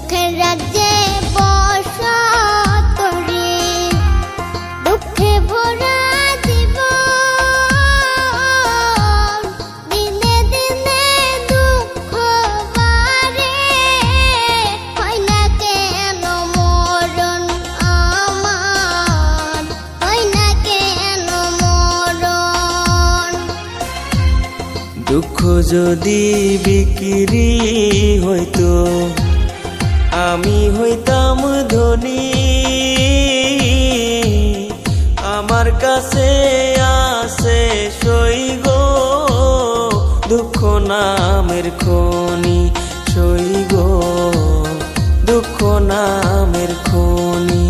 সুখের রাজ্যে বসত রে, দুঃখে ভরা জীবন, দিনে দিনে দুঃখ বাড়ে, হয় না কেন মরণ আমার, হয় না কেন মরণ। দুঃখ যদি বিক্রি হইতো আমি হইতাম ধনী, আমার কাছে আছে সই গো দুঃখ নামের খনি, সই গো দুঃখ নামের খনি।